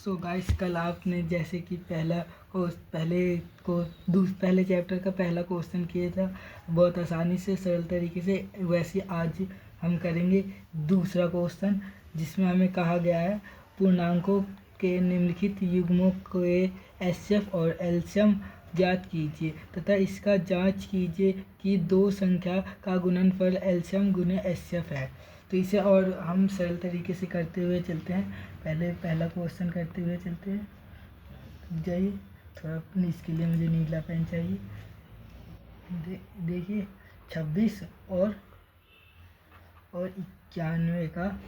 So guys, कल आपने जैसे कि पहले चैप्टर का पहला क्वेश्चन किया था बहुत आसानी से सरल तरीके से, वैसे आज हम करेंगे दूसरा क्वेश्चन जिसमें हमें कहा गया है पूर्णांकों के निम्नलिखित युग्मों के एचसीएफ और एलसीएम ज्ञात कीजिए तथा इसका जांच कीजिए कि दो संख्या का गुणनफल एलसीएम गुने एचसीएफ है। तो इसे और हम सरल तरीके से करते हुए चलते हैं। पहले पहला क्वेश्चन करते हुए चलते हैं। जाइए थोड़ा, इसके लिए मुझे नीला पेन चाहिए। देखिए 26 और 91 का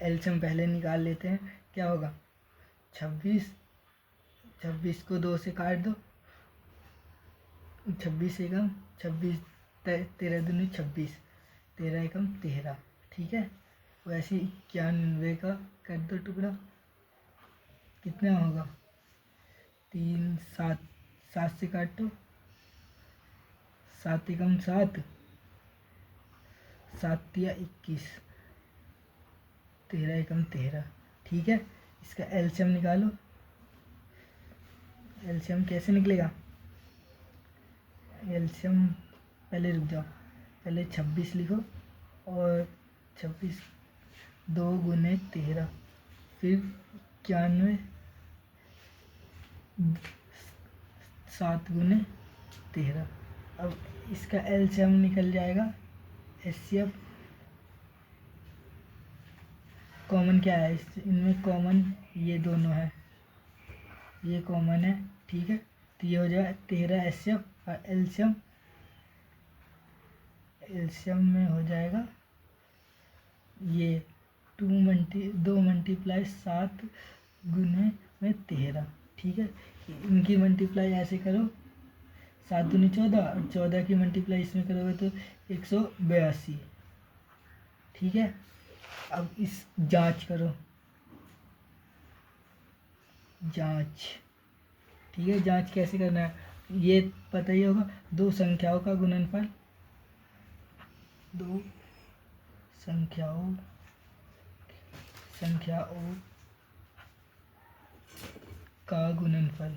एलसीएम पहले निकाल लेते हैं। क्या होगा? 26 को 2 से काट दो, 26 एकम 26, 13 दूनी 26, 13 एकम 13। ठीक है, वैसे 91 का कर दो टुकड़ा, कितना होगा? 3, 7, 7 से काटो, 7 एकम 7, 7 तिया 21, 13 एकम 13। ठीक है, इसका एलसीएम निकालो। एलसीएम कैसे निकलेगा? एलसीएम पहले रुक जाओ, पहले 26 लिखो और 26 2 गुने 13, फिर 91 7 गुने 13। अब इसका एलसीएम निकल जाएगा। एचसीएफ कॉमन क्या है इनमें? कॉमन ये दोनों है, ये कॉमन है। ठीक है, तो ये हो जाएगा 13 एचसीएफ और एलसीएम में हो जाएगा ये 2 मल्टीप्लाई 7 गुने में 13। ठीक है, इनकी मल्टीप्लाई ऐसे करो, 7 दूनी 14 और 14 की मल्टीप्लाई इसमें करोगे तो 182। ठीक है, अब इस जांच करो, जांच। ठीक है, जांच कैसे करना है ये पता ही होगा। दो संख्याओं का गुणनफल, दो संख्याओं का गुणनफल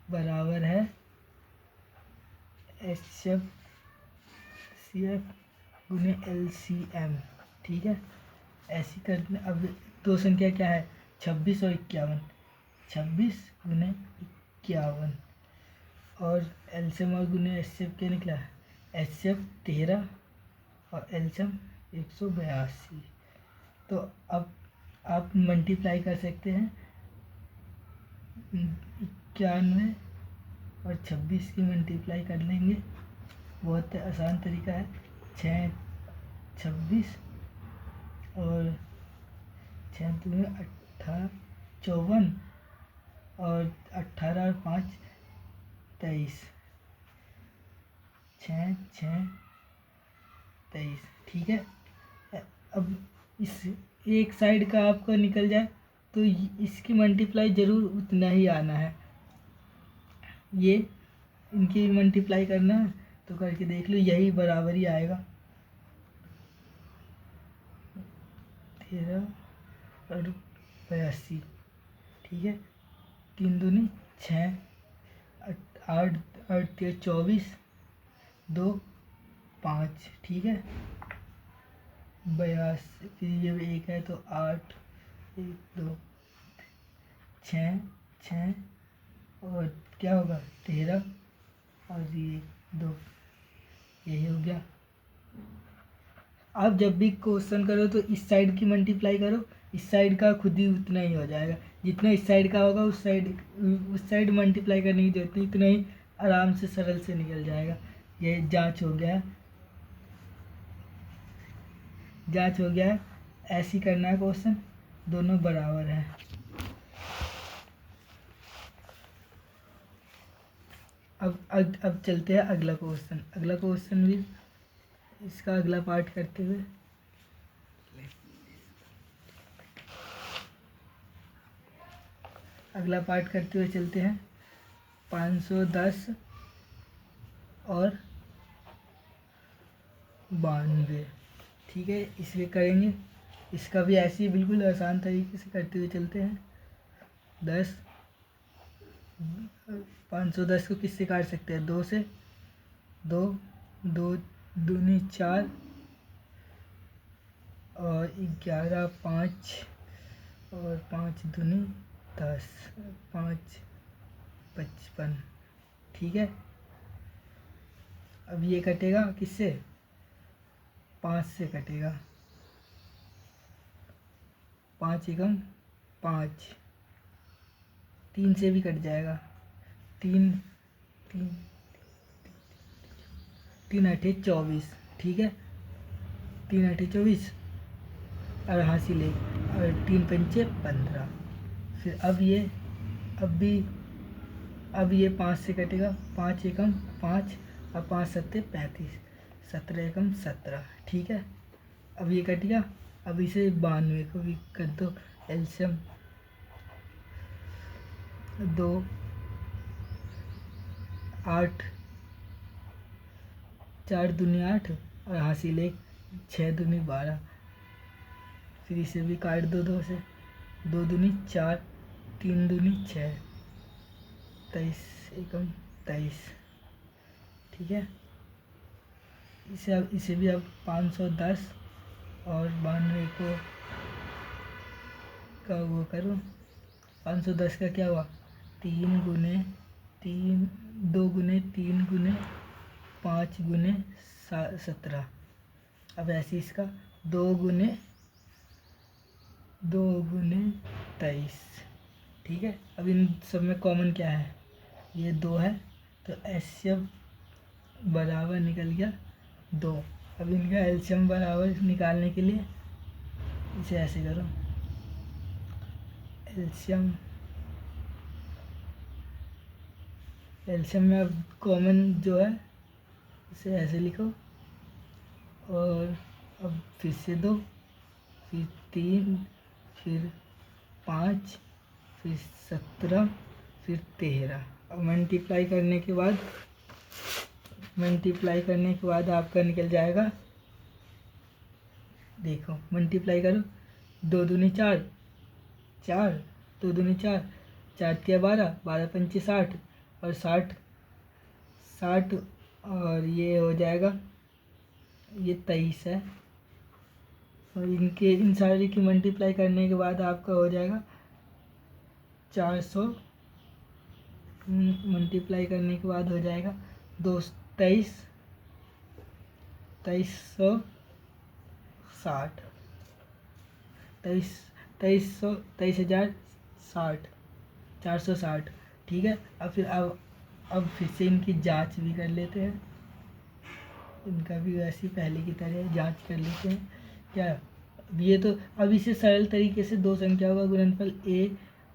बराबर है एचसीएफ गुने एलसीएम। ठीक है, ऐसी करने। अब दो संख्या क्या है? 26 और 51, 26 गुने 51 और एलसीएम और गुने एचसीएफ क्या निकला है? एचसीएफ 13 और एलसीएम 182। तो अब आप मल्टीप्लाई कर सकते हैं 91 और 26 की मल्टीप्लाई कर लेंगे, बहुत आसान तरीका है। 6 26 और 6 दूनी 18 54 और 18 और 5 23, 6 6 23। ठीक है, अब इस एक साइड का आपका निकल जाए तो इसकी मल्टीप्लाई ज़रूर उतना ही आना है। ये इनकी मल्टीप्लाई करना है तो करके देख लो, यही बराबर ही आएगा। 13 और 82। ठीक है, 3 दूनी 6, 8 8 24, 2 5। ठीक है, 82, फिर ये एक है तो 8 1 2 6 6 और क्या होगा? 13 और ये 2, यही हो गया। आप जब भी क्वेश्चन करो तो इस साइड की मल्टीप्लाई करो, इस साइड का खुद ही उतना ही हो जाएगा। जितना इस साइड का होगा उस साइड मल्टीप्लाई करने की जरूरत नहीं, इतना ही आराम से सरल से निकल जाएगा। ये जांच हो गया, जांच हो गया है। ऐसे ही करना है क्वेश्चन, दोनों बराबर हैं। अब चलते हैं अगला क्वेश्चन। अगला क्वेश्चन भी इसका अगला पार्ट करते हुए चलते हैं। 510 और 92। ठीक है, इसमें करेंगे इसका भी ऐसे ही बिल्कुल आसान तरीके से करते हुए चलते हैं। 10, 510 को किससे काट सकते हैं? 2 से। 2, 2 दूनी 4 और 11, 5 और 5 दूनी 10, 5, 55। ठीक है। अब ये कटेगा किससे? 5 से कटेगा। 5 एकम 5, 3 से भी कट जाएगा। 3, 3, 3 8 24। ठीक है। 3 8 24 और हासिल 1 और 3 पंचे 15। फिर अब ये 5 से कटेगा। 5 एकम 5 और 5 सत्ते 35, 17 एकम 17। ठीक है। अब ये कट गया। अब इसे 92 को भी कर दो एल्शियम। 2, 8, 4 दूनी 8 और हासिल 1, 6 दूनी 12। फिर इसे भी काट दो 2 से। 2 दूनी 4, 3 दूनी 6, 23 एकम 23। ठीक है। इसे भी अब 510 और 92 को का वो करो। 510 का क्या हुआ? 3 गुने 3, 2 गुने 3 गुने 5 गुने 17। अब ऐसे इसका 2 गुने 23। ठीक है। अब इन सब में कॉमन क्या है? ये 2 है, तो एलसीएम बराबर निकल गया 2। अब इनका एलसीएम बराबर निकालने के लिए इसे ऐसे करो। एलसीएम में अब कॉमन जो है इसे ऐसे लिखो और अब फिर से 2, फिर 3, फिर 5, फिर 17, फिर 13। अब मल्टीप्लाई करने के बाद आपका निकल जाएगा। देखो मल्टीप्लाई करो। 2 दूनी 4, 4, 2 दूनी 4, 4 तिया 12, 12 पंचे 60 और 60 और ये हो जाएगा, ये 23 है। और इन सारे की मल्टीप्लाई करने के बाद आपका हो जाएगा 400। मल्टीप्लाई करने के बाद हो जाएगा 2360, 23,060, 460। ठीक है। अब फिर से इनकी जांच भी कर लेते हैं। इनका भी वैसे ही पहले की तरह जांच कर लेते हैं। क्या ये तो अब इसे सरल तरीके से 2 संख्याओं का गुणनफल a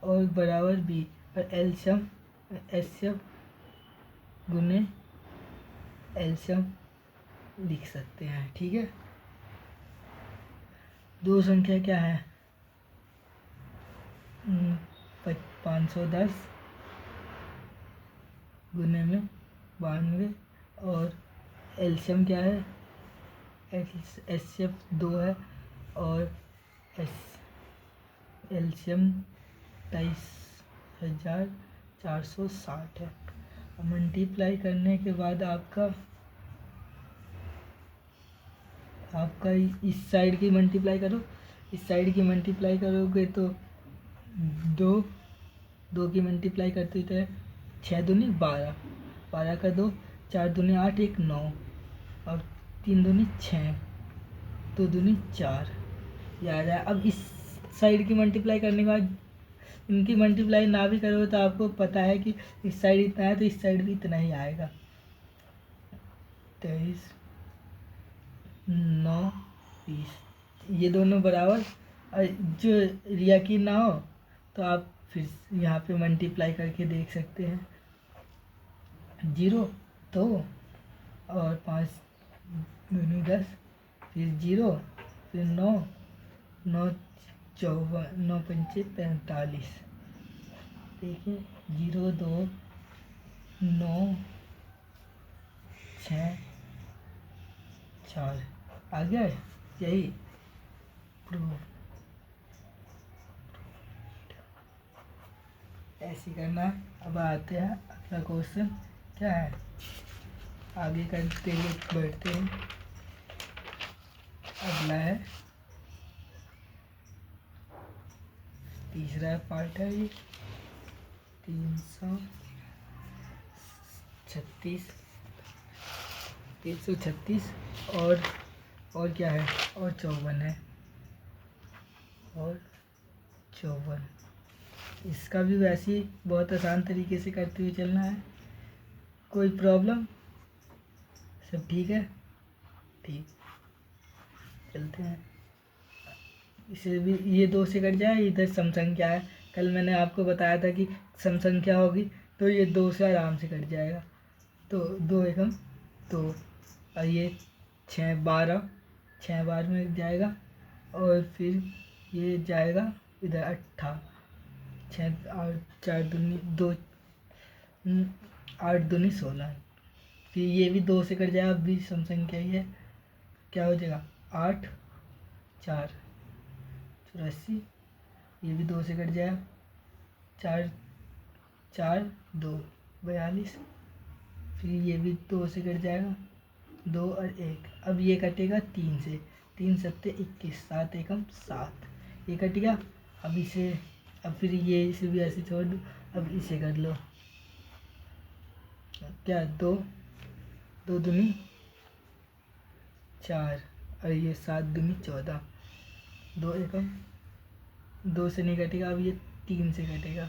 और बराबर b और एलसीएम गुने एलसीएम लिख सकते हैं। ठीक है। 2 संख्या क्या है? 510 गुने में 92 और एलसीएम क्या है? एलसीएम 2 है और एलसीएम 23,460 है। मल्टीप्लाई करने के बाद आपका इस साइड की मल्टीप्लाई करो। इस साइड की मल्टीप्लाई करोगे तो 2 की मल्टीप्लाई करते हुए 6 दूनी 12, 12 का 2, 4 दूनी 8, 1 9 और 3 दूनी 6, 2 दूनी 4। ये आ रहा है। अब इस साइड की मल्टीप्लाई करने के बाद इनकी मल्टीप्लाई ना भी करो तो आपको पता है कि इस साइड इतना है तो इस साइड भी इतना ही आएगा। 23, 9, 20 ये दोनों बराबर। जो रियाकी ना हो तो आप फिर यहाँ पे मल्टीप्लाई करके देख सकते हैं। 0 2 और 5 दूनी 10, फिर 0, फिर 9, 9 54, 9 पंचे 45। देखिए 0 2 9 6 4 आ गया। यही प्रूव ऐसे करना है। अब आते हैं अगला क्वेश्चन क्या है, आगे करते हुए बढ़ते हैं। अगला है तीसरा पार्ट है ये 336 और क्या है, और 54 है, और 54। इसका भी वैसे ही बहुत आसान तरीके से करते हुए चलना है। कोई प्रॉब्लम? सब ठीक है? ठीक, चलते हैं। इसे भी ये 2 से कट जाए, इधर सम संख्या है। कल मैंने आपको बताया था कि सम संख्या होगी तो ये 2 से आराम से कट जाएगा। तो 2 एकम 2 और ये 6 12, 6 12 में जाएगा, और फिर ये जाएगा इधर 18, 6 और 4 दूनी 2, 8 दूनी 16। फिर ये भी 2 से कट जाएगा, अब भी सम संख्या ही है। क्या हो जाएगा 8 4 84, ये भी 2 से कट जाएगा, 4 4 2 42। फिर ये भी 2 से कट जाएगा, 2 और 1। अब ये कटेगा 3 से, 3 सत्ते 21, 7 एकम 7, ये कट गया। अब इसे, अब फिर ये इसे भी ऐसे छोड़ दो। अब इसे कर लो, क्या 2 2 दूनी 4 और ये 7 दूनी 14, 2 एकम 2 से नहीं कटेगा, अब ये 3 से कटेगा,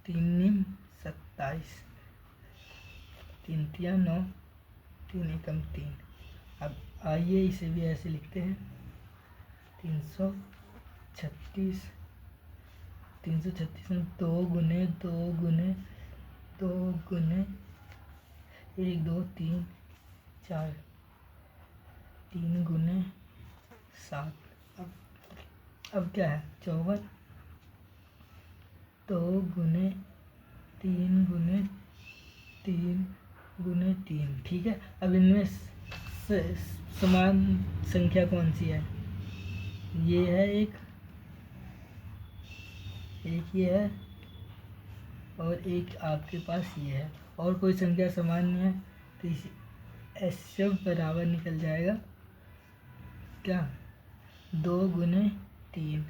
3 नीम 27, 3 तिया 9, 3 एकम 3। अब आइए इसे भी ऐसे लिखते हैं 336 में 2 गुने 2 गुने 2 गुने 1 2 3 4, 3 गुने 7। अब क्या है 54, 2 गुने 3 गुने 3 गुने 3। ठीक है, अब इनमें समान संख्या कौन सी है? ये है एक ये है, और एक आपके पास ये है, और कोई संख्या समान नहीं है, तो इस सब बराबर निकल जाएगा। क्या 2 गुने 3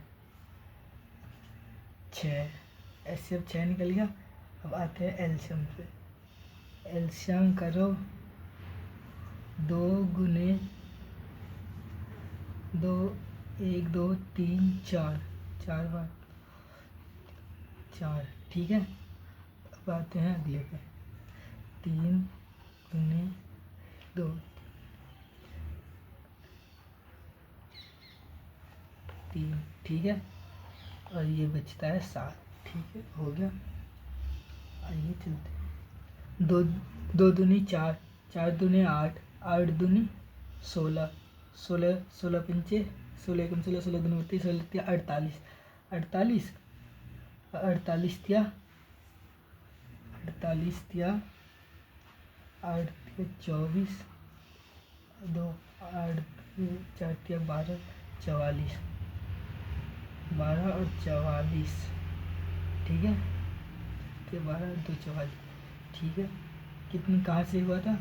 6, ऐसे अब 6 निकल गया। अब आते हैं एलसीएम पे, एलसीएम करो 2 गुने 2 1 2 3 4, 4 बार 4। ठीक है, अब आते हैं अगले पे, 3 गुने 2 3। ठीक है, और ये बचता है 7। ठीक है, हो गया। आइए चलते हैं, 2 2 दूनी 4, 4 दूनी 8, 8 दूनी 16, 16 16 पंचे 16 एकम 16, 16 दूनी 32, 16 तिया 48, 48 48 तिया 48 तिया 8 तिया 24, 2 8 4 तिया 12, 44, 12 और 44। ठीक है, 12 और 2 44। ठीक है, कितनी कहाँ से हुआ था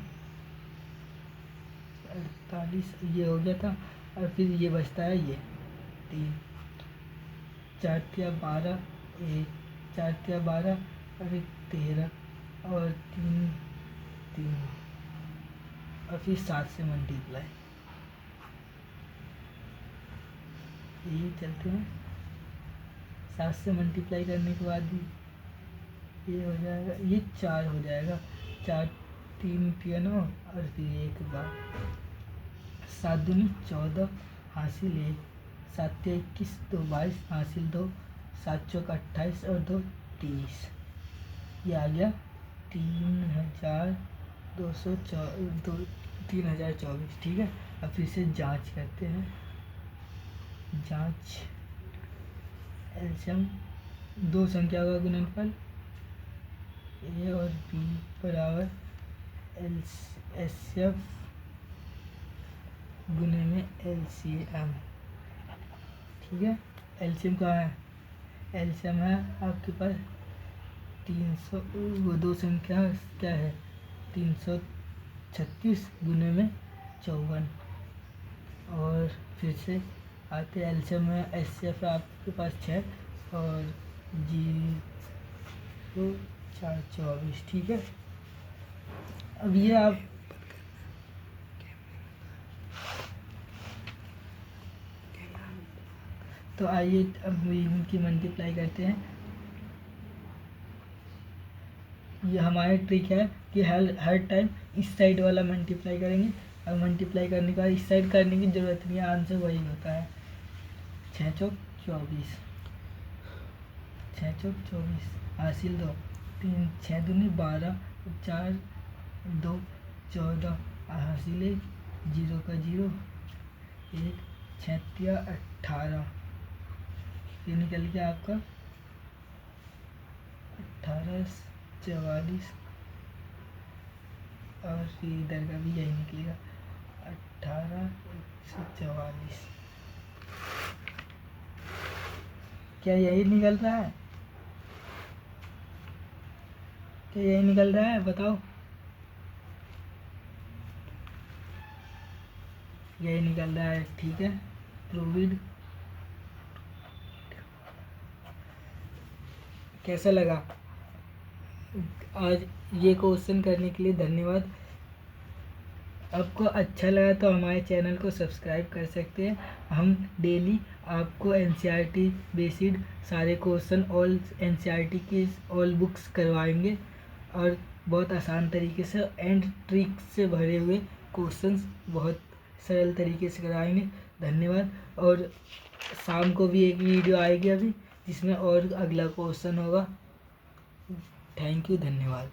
48, ये हो गया था। और फिर ये बचता है ये 3, 4 तिया 12, 4 तिया 12 और 1 13, और 3 3, और फिर 7 से मल्टीप्लाई। ये चलते हैं, 7 से मल्टीप्लाई करने के बाद ये हो जाएगा, ये 4 हो जाएगा, 4 3 तिया 9, और फिर 1 बार 7 दूनी 14 हासिल 1, 7 तिया 21, 2 22 हासिल 2, 7 चौक 28 और 2 30। ये आ गया 3024। ठीक है, अब फिर से जांच करते हैं, जांच एलसीएम 2 संख्या का गुणनफल ए और बी बराबर एचसीएफ गुने में एलसीएम। ठीक है। एलसीएम कहाँ है? एलसीएम है आपके पास 300, वो दो संख्या क्या है 336 गुने में 54। और फिर से आते एलसीएम में एचसीएफ है आपके पास 6 और 0 4 24। ठीक है। अब ये आप तो आइए अब इनकी मल्टीप्लाई करते हैं। ये हमारी ट्रिक है कि हर टाइम इस साइड वाला मल्टीप्लाई करेंगे और मल्टीप्लाई करने के बाद इस साइड करने की ज़रूरत नहीं है, आंसर वही होता है। 6 चौक 24, 6 चौक 24 हासिल 2, 3 6 दूनी 12, 4 2 14 हासिल 1, 0 का 0 1, 6 18। ये निकल गया आपका 18 44 और इधर का भी यही निकलेगा 18 144। क्या यही निकल रहा है? क्या यही निकल रहा है? बताओ। यही निकल रहा है। ठीक है, प्रूविड। कैसा लगा? आज ये क्वेश्चन करने के लिए धन्यवाद। आपको अच्छा लगा तो हमारे चैनल को सब्सक्राइब कर सकते हैं। हम डेली आपको एनसीईआरटी बेस्ड सारे क्वेश्चन ऑल एनसीईआरटी की ऑल बुक्स करवाएंगे और बहुत आसान तरीके से एंड ट्रिक से भरे हुए क्वेश्चंस बहुत सरल तरीके से कराएंगे। धन्यवाद। और शाम को भी एक वीडियो आएगी अभी जिसमें और अगला क्वेश्चन होगा। थैंक यू, धन्यवाद।